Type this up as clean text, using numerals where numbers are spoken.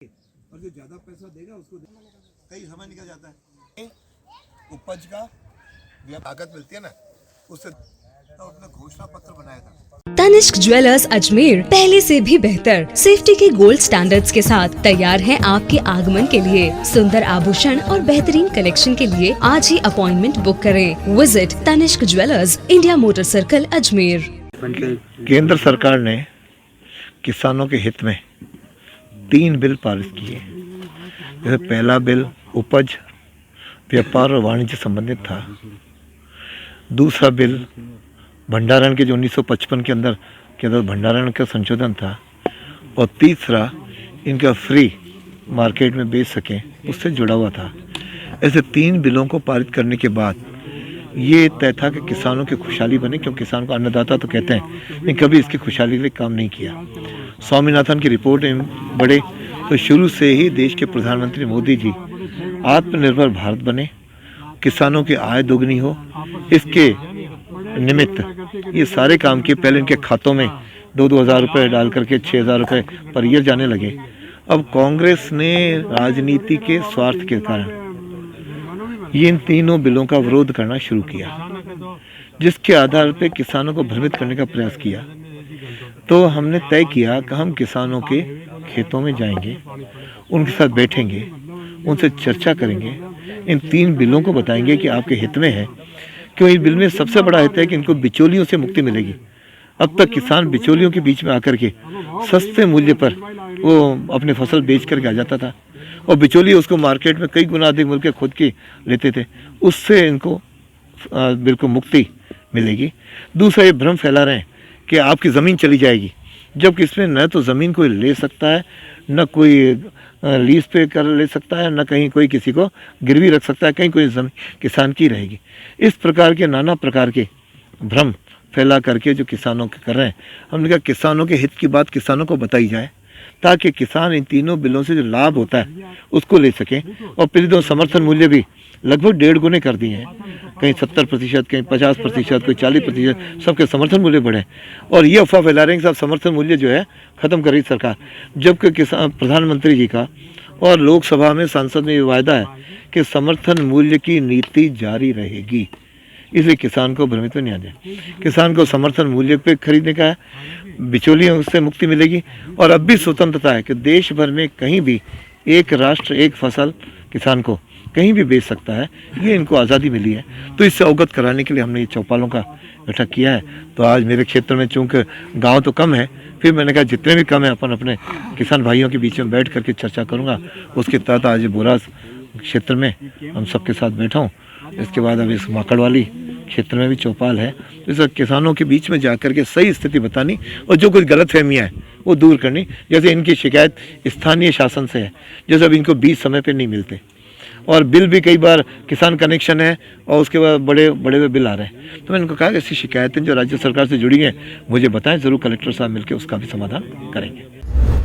और जो ज्यादा पैसा देगा उसको कई समय निकल जाता है। उपज का ताकत मिलती है ना, उससे तो अपना घोषणा पत्र बनाया था। तनिष्क ज्वेलर्स अजमेर पहले से भी बेहतर सेफ्टी के गोल्ड स्टैंडर्ड्स के साथ तैयार हैं आपके आगमन के लिए। सुंदर आभूषण और बेहतरीन कलेक्शन के लिए आज ही अपॉइंटमेंट बुक करें। Visit Tanishq jewellers, India motor circle, Ajmer. केंद्र सरकार ने किसानों के हित में 3 बिल पारित किए। जैसे पहला बिल उपज, व्यापार और वाणिज्य संबंधित था। दूसरा बिल भंडारण के जो 1955 के अंदर भंडारण का संशोधन था। और तीसरा इनका फ्री मार्केट में बेच सकें उससे जुड़ा हुआ था। ऐसे 3 बिलों को पारित करने के बाद ये तय था कि किसानों की खुशहाली बने, क्योंकि किसान को अन्नदाता तो कहते हैं, लेकिन कभी इसकी खुशहाली के लिए काम नहीं किया। स्वामीनाथन की रिपोर्ट में बड़े तो शुरू से ही देश के प्रधानमंत्री मोदी जी आत्मनिर्भर भारत बने, किसानों की आय दोगुनी हो, इसके निमित्त ये सारे काम किए। पहले इनके खातों में 2-2 हज़ार रुपये डाल करके 6 हज़ार रुपये पर ईयर जाने लगे। अब कांग्रेस ने राजनीति के स्वार्थ के कारण ये इन तीनों बिलों का विरोध करना शुरू किया, जिसके आधार पर किसानों को भ्रमित करने का प्रयास किया। तो हमने तय किया कि हम किसानों के खेतों में जाएंगे, उनके साथ बैठेंगे, उनसे चर्चा करेंगे, इन 3 बिलों को बताएंगे कि आपके हित में है। क्यों? इस बिल में सबसे बड़ा हित है कि इनको बिचौलियों से मुक्ति मिलेगी। अब तक किसान बिचौलियों के बीच में आकर के सस्ते मूल्य पर वो अपनी फसल बेच करके आ जाता था, और बिचौलिए उसको मार्केट में कई गुना अधिक मूल्य खुद की लेते थे। उससे इनको बिल्कुल मुक्ति मिलेगी। दूसरा, ये भ्रम फैला रहे हैं कि आपकी ज़मीन चली जाएगी, जबकि इसमें न तो ज़मीन कोई ले सकता है, न कोई लीज पे कर ले सकता है, न कहीं कोई किसी को गिरवी रख सकता है, कहीं कोई ज़मीन किसान की रहेगी। इस प्रकार के नाना प्रकार के भ्रम फैला करके जो किसानों के कर रहे हैं, हमने कहा किसानों के हित की बात किसानों को बताई जाए, ताकि किसान इन तीनों बिलों से जो लाभ होता है उसको ले सकें। और प्रतिदिन समर्थन मूल्य भी लगभग 1.5 गुने कर दिए हैं, कहीं 70%, कहीं 50%, कोई 40%, सबके समर्थन मूल्य बढ़े। और ये अफवाह फैला रहे हैं कि सब समर्थन मूल्य जो है ख़त्म कर रही सरकार, जबकि किसान प्रधानमंत्री जी का और लोकसभा में सांसद में ये वायदा है कि समर्थन मूल्य की नीति जारी रहेगी। इसलिए किसान को भ्रमित नहीं आ जाए। किसान को समर्थन मूल्य पे खरीदने का है, बिचौलियों से मुक्ति मिलेगी। और अब भी स्वतंत्रता है कि देश भर में कहीं भी एक राष्ट्र एक फसल किसान को कहीं भी बेच सकता है, ये इनको आज़ादी मिली है। तो इससे अवगत कराने के लिए हमने ये चौपालों का बैठक किया है। तो आज मेरे क्षेत्र में चूँकि गांव तो कम है, फिर मैंने कहा जितने भी कम है अपन अपने किसान भाइयों के बीच में बैठ करके चर्चा करूँगा। उसके तहत आज बोरास क्षेत्र में हम सबके साथ बैठा हूँ। इसके बाद अब इस माकड़वाली क्षेत्र में भी चौपाल है। इस किसानों के बीच में जाकर के सही स्थिति बतानी और जो कुछ गलतफहमियाँ हैं वो दूर करनी। जैसे इनकी शिकायत स्थानीय शासन से है, जैसे अब इनको बीज समय पे नहीं मिलते, और बिल भी कई बार किसान कनेक्शन है और उसके बाद बड़े बड़े बिल आ रहे हैं। तो मैंने उनको कहा कि ऐसी शिकायतें जो राज्य सरकार से जुड़ी हैं मुझे बताएं, ज़रूर कलेक्टर साहब मिलकर उसका भी समाधान करेंगे।